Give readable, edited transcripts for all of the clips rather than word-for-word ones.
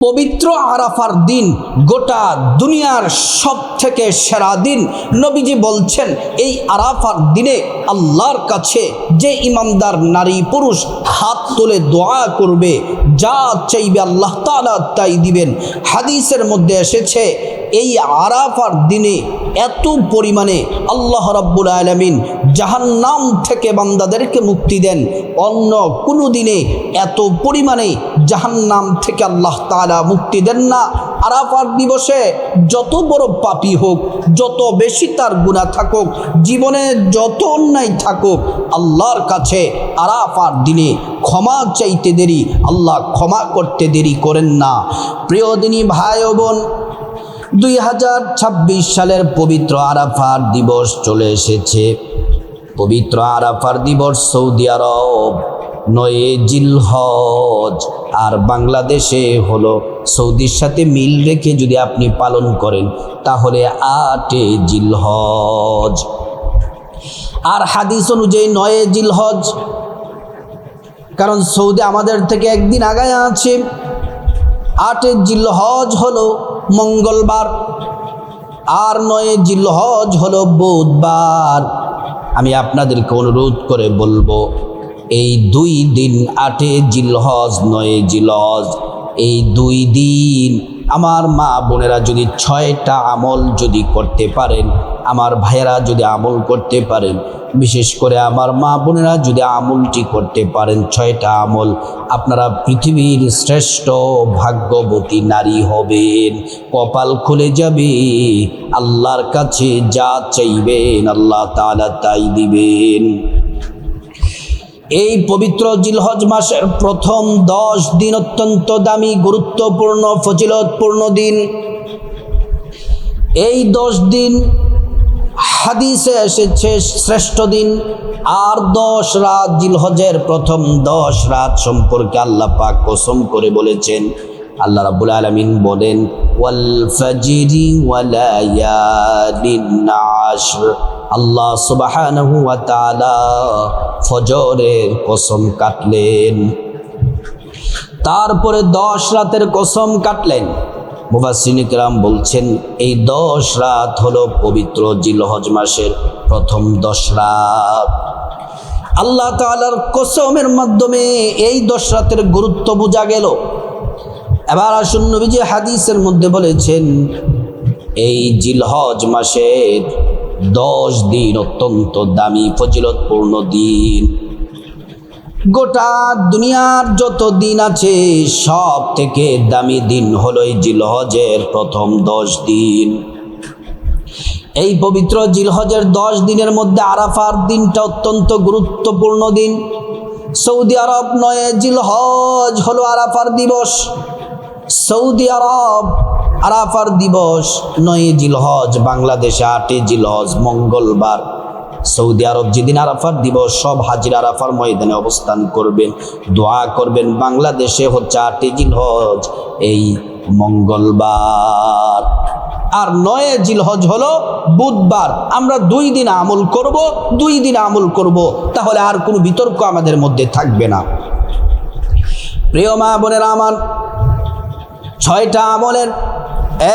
পবিত্র আরাফার দিন গোটা দুনিয়ার সবথেকে সেরা দিন। নবীজি বলছেন এই আরাফার দিনে আল্লাহর কাছে যে ইমানদার নারী পুরুষ হাত তুলে দোয়া করবে, যা চাইবে আল্লাহ তাআলা তাই দিবেন। হাদিসের মধ্যে এসেছে এই আরাফার দিনে এত পরিমাণে আল্লাহ রাব্বুল আলামিন জাহান্নাম থেকে বান্দাদেরকে মুক্তি দেন, অন্য কোনো দিনে এত পরিমাণে জাহান্নাম থেকে আল্লাহ তাআলা মুক্তি দেন না। আরাফার দিবসে যত বড় পাপী হোক, যত বেশি তার গুনাহ থাকুক, জীবনে যত অন্যায় থাকুক, আল্লাহর কাছে আরাফার দিনে ক্ষমা চাইতে দেরি আল্লাহ ক্ষমা করতে দেরি করেন না। প্রিয় দিনী ভাই ও বোন, 2026 সালের পবিত্র আরাফার দিবস চলে এসেছে। পবিত্র আরাফার দিবস সৌদি আরব 9 জিলহজ, আর বাংলাদেশে হলো সৌদির সাথে মিল রেখে যদি আপনি পালন করেন তাহলে 8 জিলহজ। আর হাদিস অনুযায়ী 9 জিলহজ, কারণ সৌদি আমাদের থেকে একদিন আগায় আছে। 8 জিলহজ হলো মঙ্গলবার আর 9 জিলহজ হলো বুধবার। আমি আপনাদেরকে অনুরোধ করে বলবো, এই 2 দিন 8 জিলহজ 9 জিলহজ, এই 2 দিন আমার মা বোনেরা যদি 6টা আমল যদি করতে পারেন, আমার ভাইয়েরা যদি আমল করতে পারেন, বিশেষ করে আমার মা বোনেরা যদি আমলটি করতে পারেন, 6টা আমল, আপনারা পৃথিবীর শ্রেষ্ঠ ভাগ্যবতী নারী হবেন। কপাল খুলে যাবে, আল্লাহর কাছে যা চাইবেন আল্লাহ তাআলা তাই দিবেন। এই পবিত্র জিলহজ মাসের প্রথম 10 দিন অত্যন্ত দামি, গুরুত্বপূর্ণ, ফজিলতপূর্ণ দিন। এই 10 দিন হাদিসে এসেছে শ্রেষ্ঠ দিন। আর 10 রাত, জিলহজের প্রথম 10 রাত সম্পর্কে আল্লাহ পাক কসম করে বলেছেন। আল্লাহ রাব্বুল আলামিন বলেন, ওয়াল ফাজরি ওয়া লায়ালিন আশর। আল্লাহ সুবহানাহু ওয়া তাআলা ফজরের কসম কাটলেন, তারপরে 10 রাতের কসম কাটলেন। মুফাসসিরিনে কেরাম বলছেন এই 10 রাত হলো পবিত্র জিলহজ মাসের প্রথম 10 রাত। আল্লাহ তাআলার কসমের মাধ্যমে এই 10 রাতের গুরুত্ব বোঝা গেল। এবার আসুন, নবীজি হাদিসের মধ্যে বলেছেন এই জিলহজ মাসের 10 দিন অত্যন্ত দামি, ফজিলতপূর্ণ দিন। গোটা দুনিয়ার যত দিন আছে সব থেকে দামি দিন হলো এই জিলহজের প্রথম 10 দিন। এই পবিত্র জিলহজের 10 দিনের মধ্যে আরাফার দিনটা অত্যন্ত গুরুত্বপূর্ণ দিন। সৌদি আরব 9 জিলহজ হলো আরাফার দিবস। সৌদি আরব আরাফার দিবস 9 জিলহজ, বাংলাদেশে 8 জিলহজ মঙ্গলবার। সৌদি আরব যেদিন আরাফার দিবস, সব হাজির আরাফার ময়দানে অবস্থান করবেন, দোয়া করবেন। বাংলাদেশে হচ্ছে 8 জিলহজ, এই মঙ্গলবার। আর 9 জিলহজ হলো বুধবার। আমরা 2 দিন আমল করব, 2 দিন আমল করব, তাহলে আর কোনো বিতর্ক আমাদের মধ্যে থাকবে না। প্রিয় মা বোনেরা আমার, 6টা আমলের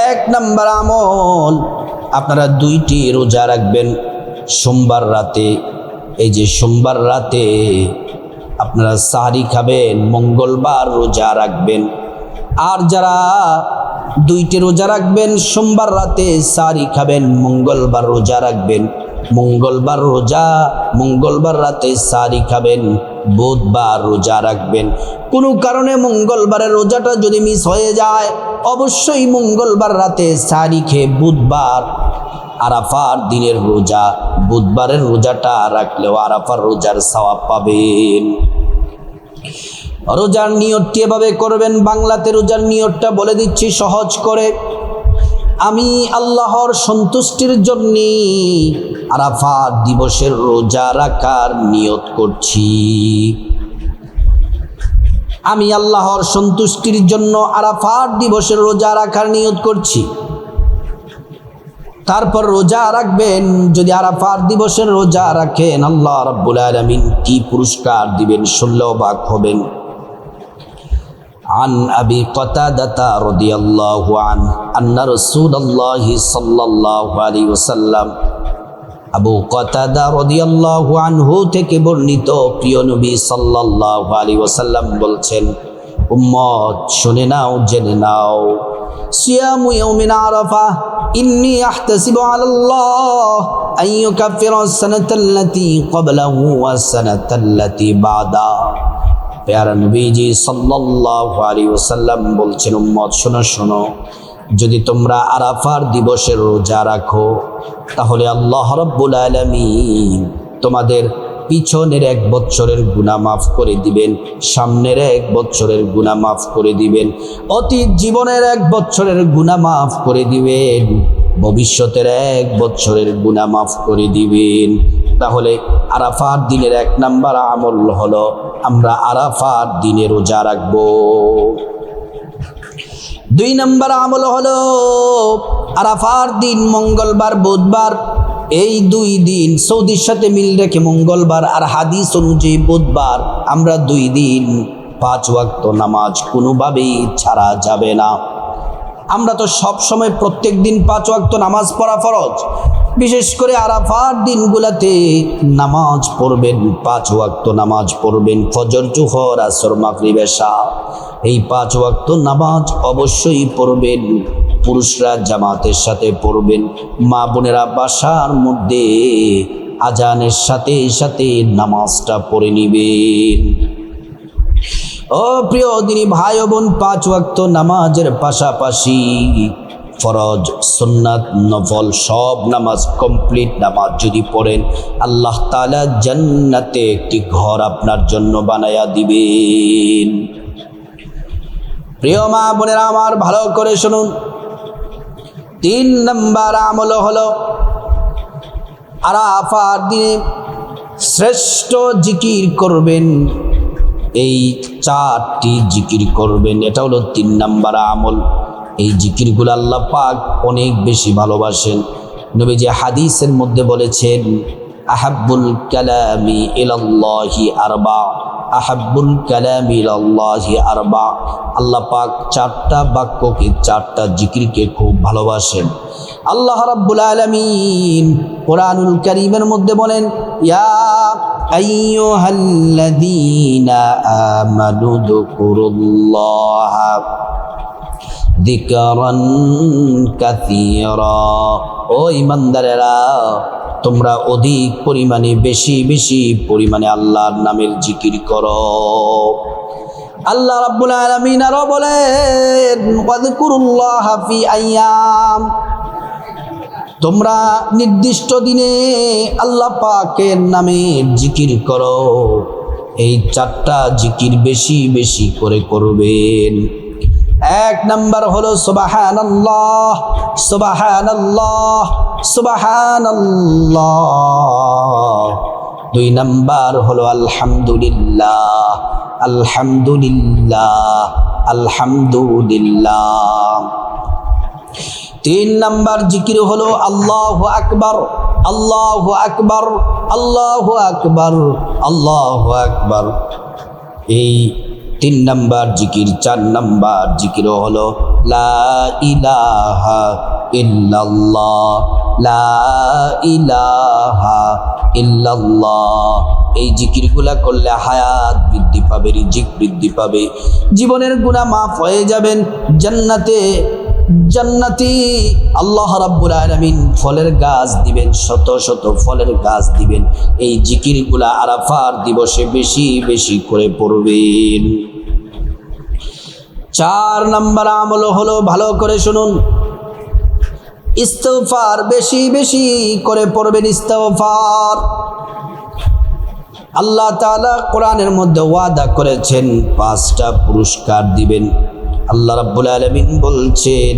1 নম্বর আমল, আপনারা 2টি রোজা রাখবেন সোমবার রাতে। এই যে সোমবার রাতে আপনারা সাহরি খাবেন, মঙ্গলবার রোজা রাখবেন। আর যারা 2টি রোজা রাখবেন, সোমবার রাতে সাহরি খাবেন, মঙ্গলবার রোজা রাখবেন। মঙ্গলবার রোজা, মঙ্গলবার রাতে সাহরি খাবেন, বুধবার রোজা রাখবেন। কোনো কারণে মঙ্গলবারের রোজাটা যদি মিস হয়ে যায়, অবশ্যই মঙ্গলবার রাতে সাহরি খেয়ে বুধবার আরাফার দিনের রোজা, বুধবারের রোজাটা রাখলেও আরাফার রোজার সওয়াব পাবেন। রোজার নিয়তটি এভাবে করবেন। বাংলাতে রোজার নিয়তটা বলে দিচ্ছি সহজ করে। আমি আল্লাহর সন্তুষ্টির জন্য আরাফাত দিবসের রোজা রাখার নিয়ত করছি। আমি আল্লাহর সন্তুষ্টির জন্য আরাফাত দিবসের রোজা রাখার নিয়ত করছি। তারপর রোজা রাখবেন। যদি আরাফাত দিবসের রোজা রাখেন, আল্লাহ রাব্বুল আলামিন কি পুরস্কার দিবেন শুনলে অবাক হবেন। عن أبي قتادة رضي الله عنه أن رسول الله صلى الله عليه وسلم আবু কাতাদা রাদিয়াল্লাহু আনহু থেকে বর্ণিত প্রিয় নবী সাল্লাল্লাহু আলাইহি ওয়াসাল্লাম বলছেন, উম্মত শুনে নাও, জেনে নাও, সিয়ামু ইয়াউমিন আরাফা ইন্নী আহতাসিবু আলাল্লাহ আন ইউকাফিরা আস-সানাতাল্লাতী ক্বাবলাহু ওয়াস-সানাতাল্লাতী বাদা। প্যারা নবীজি সাল্লাল্লাহু আলাইহি ওয়াসাল্লাম বলছেন, উম্মত শোনো শোনো, যদি তোমরা আরাফার দিবসের রোজা রাখো তাহলে আল্লাহ রাব্বুল আলামিন তোমাদের পিছনের 1 বছরের গুনাহ মাফ করে দিবেন, সামনের 1 বছরের গুনাহ মাফ করে দিবেন, অতীত জীবনের 1 বছরের গুনাহ মাফ করে দিবেন, ভবিষ্যতের 1 বছরের গুনাহ মাফ করে দিবেন। তাহলে আরাফার দিনের 1 নাম্বার আমল হলো আমরা আরাফার দিনে রোজা রাখবো। 2 নাম্বার আমল হলো আরাফার দিন মঙ্গলবার বুধবার, এই 2 দিন সৌদির সাথে মিল রেখে মঙ্গলবার আর হাদিস অনুযায়ী বুধবার আমরা 2 দিন 5 ওয়াক্ত নামাজ কোনোভাবেই ছাড়া যাবে না। আমরা তো সব সময় প্রত্যেক দিন 5 ওয়াক্ত নামাজ পড়া ফরজ, বিশেষ করে আরাফার দিনগুলোতে নামাজ পড়বেন, 5 ওয়াক্ত নামাজ পড়বেন, ফজর, জোহর, আসর, মাগরিব, এশা, এই 5 ওয়াক্ত নামাজ অবশ্যই পড়বেন। পুরুষরা জামাতের সাথে পড়বেন, মা বোনেরা বাসার মধ্যে আজানের সাথে সাথে নামাজটা পড়ে নিবেন। ও প্রিয় দিনী ভাই ও বোন, 5 ওয়াক্ত নামাজের পাশাপাশি ফরজ, সুন্নাত, নফল সব নামাজ, কমপ্লিট নামাজ যদি পড়েন, আল্লাহ তাআলা জান্নাতে একটি ঘর আপনার জন্য বানায়া দিবেন। প্রিয় মা বোনেরা আমার, ভালো করে শুনুন, 3 নাম্বার আমল হলো আরাফার দিনে শ্রেষ্ঠ জিকির করবেন। এই 4টি জিকির করবেন, এটা হলো 3 নাম্বার আমল। এই জিকিরগুলো আল্লাহ পাক অনেক বেশি ভালোবাসেন। নবীজি হাদিসের মধ্যে বলেছেন, আহাব্বুল কালামি ইলাল্লাহি আরবা, আহাব্বুল কালামি ইলাল্লাহি আরবা। আল্লাহ পাক 4টা বাক্যকে, 4টা জিকিরকে খুব ভালোবাসেন। আল্লাহ রাব্বুল আলামিন কোরআনুল কারীমের মধ্যে বলেন, ইয়া আইয়ুহাল্লাযীনা আমানু যকুরুল্লাহা যিকরান কাসীরা। ও ঈমানদারেরা, তোমরা অধিক পরিমাণে, বেশি বেশি পরিমাণে আল্লাহর নামের জিকির করো। আল্লাহ রাব্বুল আলামিন আরো বলেন, ওয়াযকুরুল্লাহা ফি আইয়াম, তোমরা নির্দিষ্ট দিনে আল্লাহ পাকের নামের জিকির করো। এই 4টা জিকির বেশি বেশি করে করবেন। 1 নাম্বার হলো সুবহানাল্লাহ, সুবহানাল্লাহ, সুবহানাল্লাহ। 2 নাম্বার হলো আলহামদুলিল্লাহ, আলহামদুলিল্লাহ, আলহামদুলিল্লাহ। 3 নাম্বার জিকির হলো আল্লাহু আকবার, আল্লাহু আকবার, আল্লাহু আকবার, আল্লাহু আকবার। এই 3 নাম্বার জিকির। 4 নাম্বার জিকির হলো লা ইলাহা ইল্লাল্লাহ, লা ইলাহা ইল্লাল্লাহ। এই জিকিরগুলা করলে হায়াত বৃদ্ধি পাবে, রিজিক বৃদ্ধি পাবে, জীবনের গুনাহ মাফ হয়ে যাবেন, জান্নাতি আল্লাহ রাব্বুল আলামিন ফলের গাছ দিবেন, শত শত ফলের গাছ দিবেন। এই জিকিরগুলা আরাফার দিবসে বেশি বেশি করে পড়বেন। 4 নাম্বার আমল হলো, ভালো করে শুনুন, ইস্তিগফার বেশি বেশি করে পড়বেন। ইস্তিগফার আল্লাহ তাআলা কোরআনের মধ্যে ওয়াদা করেছেন 5টা পুরস্কার দিবেন। আল্লাহ রাব্বুল আলামিন বলছেন,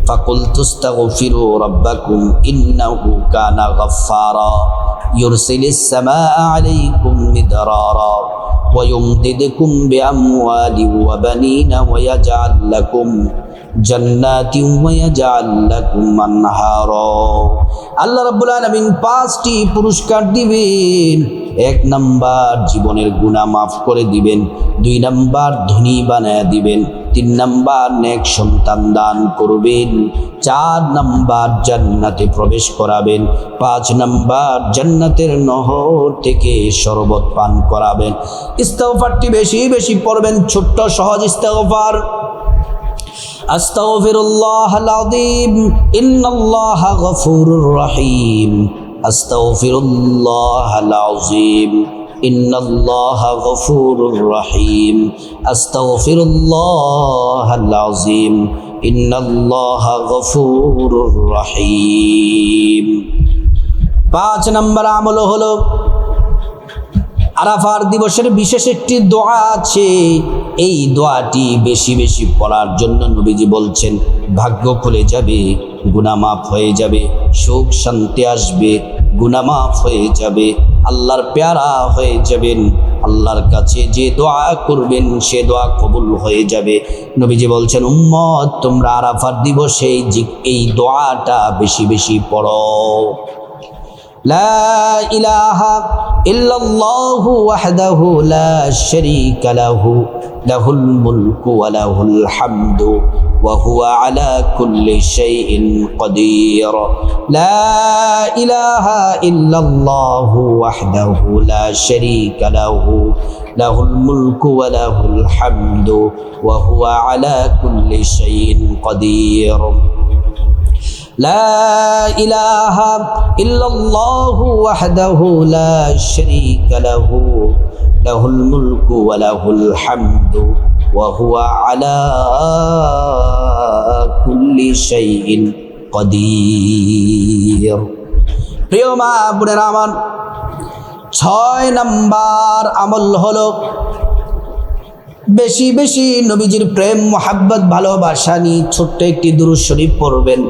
ফাকুলতুস্তাগফিরু রাব্বাকুম ইন্নাহু কানা গাফফারা ইউরসিলিস সামাআ আলাইকুম মিদরারা ويمددكم بأموال وبنين ويجعل لكم জান্নাতি ওয়া ইয়াজআল লাকুম আনহারা। আল্লাহ রাব্বুল আলামিন 5টি পুরস্কার দিবেন। 1 নাম্বার জীবনের গুনাহ মাফ করে দিবেন, 2 নাম্বার ধনী বানায়া দিবেন, 3 নাম্বার নেক সন্তান দান করবেন, 4 নাম্বার জান্নাতে প্রবেশ করাবেন, 5 নাম্বার জান্নাতের নহর থেকে শরবত পান করাবেন। ইস্তিগফারটি বেশি বেশি পড়বেন, ছোট্ট সহজ ইস্তিগফার। আস্তাগফিরুল্লাহাল আযীম ইন্নাল্লাহা গফুরুর রহিম। আস্তাগফিরুল্লাহাল আযীম ইন্নাল্লাহা গফুরুর রহিম। আস্তাগফিরুল্লাহাল আযীম ইন্নাল্লাহা গফুরুর রহিম। 5 নম্বর আমল হলো আরাফার দিবসের বিশেষ একটি দোয়া আছে। এই দোয়াটি বেশি বেশি পড়ার জন্য নবীজি বলছেন, ভাগ্য খুলে যাবে, গুনাহ মাফ হয়ে যাবে, সুখ শান্তি আসবে, গুনাহ মাফ হয়ে যাবে, আল্লাহর পেয়ারা হয়ে যাবেন, আল্লাহর কাছে যে দোয়া করবেন সে দোয়া কবুল হয়ে যাবে। নবীজি বলছেন, উম্মত তোমরা আরাফার দিবসে এই দোয়াটা বেশি বেশি পড়ো। লা ইলাহা ইল্লাল্লাহু ওয়াহদাহু লা শারীকা লাহু লাহুল মুলকু ওয়া লাহুল হামদু ওয়া হুয়া আলা কুল্লি শাইইন কাদির। লা ইলাহা ইল্লাল্লাহু ওয়াহদাহু লা শারীকা লাহু লাহুল মুলকু ওয়া লাহুল হামদু ওয়া হুয়া আলা কুল্লি শাইইন কাদির। لا إله إلا الله وحده لا شريك له له الملك وله الحمد وهو على كل شيء قدير। প্রিয় মা বোনেরা আমার, 6 নাম্বার আমল হলো বেশি বেশি নবীজির প্রেম মোহাব্বত ভালোবাসা নিয়ে ছোট্ট একটি দুরূদ শরীফ পড়বেন।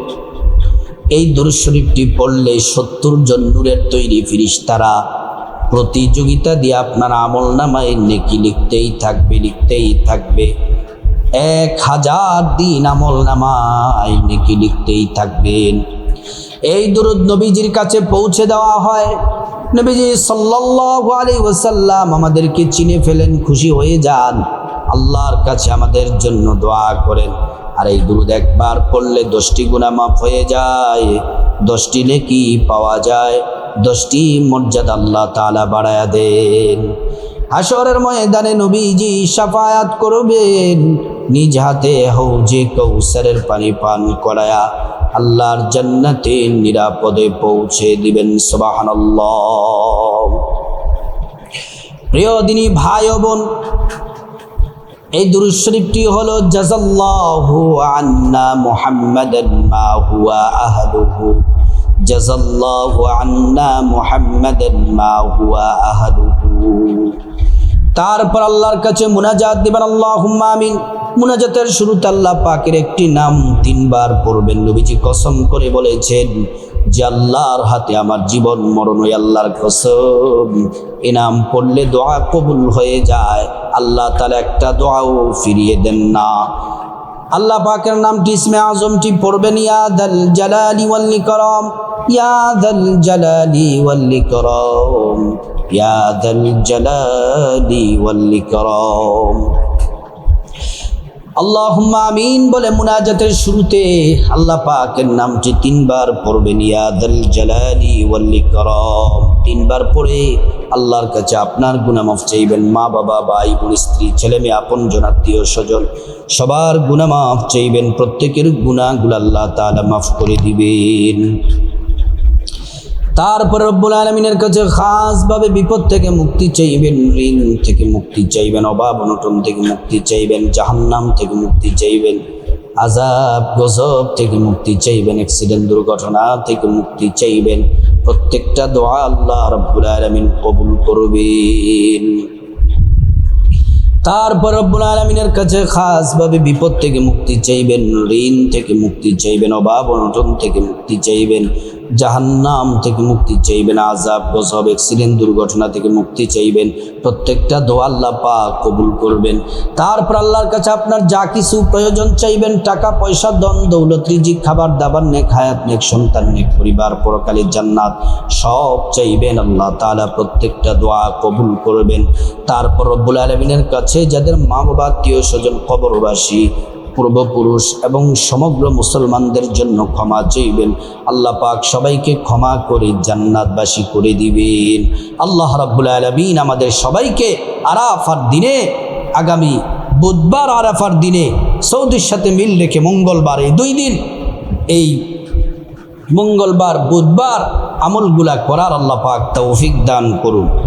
এই দুরূদ শরীফটি পড়লে 70 জন নূরের তৈরি ফেরেশতারা প্রতিযোগিতা দিয়ে আপনার আমলনামায় নেকি লিখতেই থাকবে, লিখতেই থাকবে। 1000 দিন আমলনামায় নেকি লিখতেই থাকবেন। এই দুরূদ নবীজির কাছে পৌঁছে দেওয়া হয়। নবীজি সাল্লাল্লাহু আলাইহি ওয়াসাল্লাম আমাদেরকে চিনে ফেলেন, খুশি হয়ে যান, আল্লাহর কাছে আমাদের জন্য দোয়া করেন। আর এই দুরূদ একবার পড়লে 10টি গুনাহ মাফ হয়ে যায়, 10টি নেকি পাওয়া যায়, 10টি মর্যাদা আল্লাহ তাআলা বাড়ায়া দেন। হাশরের ময়দানে নবীজি শাফায়াত করবেন, নিজ হাতে হাউজে কাউসারের পানি পান করায়া আল্লাহর জান্নাতে নিরাপদে পৌঁছে দিবেন। সুবহানাল্লাহ। প্রিয় দিনী ভাই ও বোন, এই দুরূদ শরীফটি হলো জাযাল্লাহু আন্না মুহাম্মাদান মা হুয়া আহলুহু, জাযাল্লাহু আন্না মুহাম্মাদান মা হুয়া আহলুহু। তারপর আল্লাহর কাছে মুনাজাত দিবেন, আল্লাহুম্মা আমিন। মুনাজাতের শুরুতে আল্লাহ পাকের একটি নাম 3 বার পড়বেন। নবীজি কসম করে বলেছেন যে আল্লাহর হাতে আমার জীবন মরণ, ওই আল্লাহর কসম, এই নাম পড়লে দোয়া কবুল হয়ে যায়, আল্লাহ তাআলা একটা দোয়াও ফিরিয়ে দেন না। আল্লাহ পাকের নামটি ইসমে আজমটি পড়বেন, ইয়া দাল জালালি ওয়াল ইকরাম, ইয়া দাল জালালি ওয়াল ইকরাম, ইয়া দাল জালালি ওয়াল ইকরাম। আল্লাহুম্মা আমিন বলে মুনাজাতের শুরুতে আল্লাহ পাকের নামটি 3 বার পড়বেন, ইয়া দাল জালালি ওয়াল ইকরাম। 3 বার পড়ে আল্লাহর কাছে আপনার গুনাহ মাফ চাইবেন। মা বাবা, ভাই বোন, স্ত্রী, ছেলে মেয়ে, আপনজন, আত্মীয় স্বজন সবার গুনাহ মাফ চাইবেন। প্রত্যেকের গুনাহগুলো আল্লাহ তাআলা মাফ করে দিবেন। তারপর রব্বুল আলামিনের কাছে খাসভাবে বিপদ থেকে মুক্তি চাইবেন, ঋণ থেকে মুক্তি চাইবেন, অভাব অনটন থেকে মুক্তি চাইবেন, জাহান্নাম থেকে মুক্তি চাইবেন, আযাব গজব থেকে মুক্তি চাইবেন, অ্যাক্সিডেন্ট দুর্ঘটনা থেকে মুক্তি চাইবেন। প্রত্যেকটা দোয়া আল্লাহ রব্বুল আলামিন কবুল করবেন। তারপর রব্বুল আলামিনের কাছে খাসভাবে বিপদ থেকে মুক্তি চাইবেন, ঋণ থেকে মুক্তি চাইবেন, অভাব অনটন থেকে মুক্তি চাইবেন, জাহান্নাম থেকে মুক্তি চাইবেন, আযাব গজব অ্যাক্সিডেন্ট দুর্ঘটনা থেকে মুক্তি চাইবেন। প্রত্যেকটা দোয়া আল্লাহ পাক কবুল করবেন। তারপর আল্লাহর কাছে আপনার যা কিছু প্রয়োজন চাইবেন, টাকা পয়সা ধন দৌলত রিজিক খাবার দাবার নেক হায়াত নেক সন্তান নেক পরিবার পরকালের জান্নাত সব চাইবেন, আল্লাহ তাআলা প্রত্যেকটা দোয়া কবুল করবেন। তারপর রব্বুল আলামিনের কাছে যাদের মা বাবা আত্মীয় স্বজন কবরবাসী পূর্বপুরুষ এবং সমগ্র মুসলমানদের জন্য ক্ষমা চাইবেন, আল্লাহ পাক সবাইকে ক্ষমা করে জান্নাতবাসী করে দিবেন। আল্লাহ রাব্বুল আলামিন আমাদের সবাইকে আরাফার দিনে, আগামী বুধবার আরাফার দিনে সৌদির সাথে মিল রেখে মঙ্গলবার, এই 2 দিন, এই মঙ্গলবার বুধবার আমলগুলা করার আল্লাহ পাক তৌফিক দান করুন।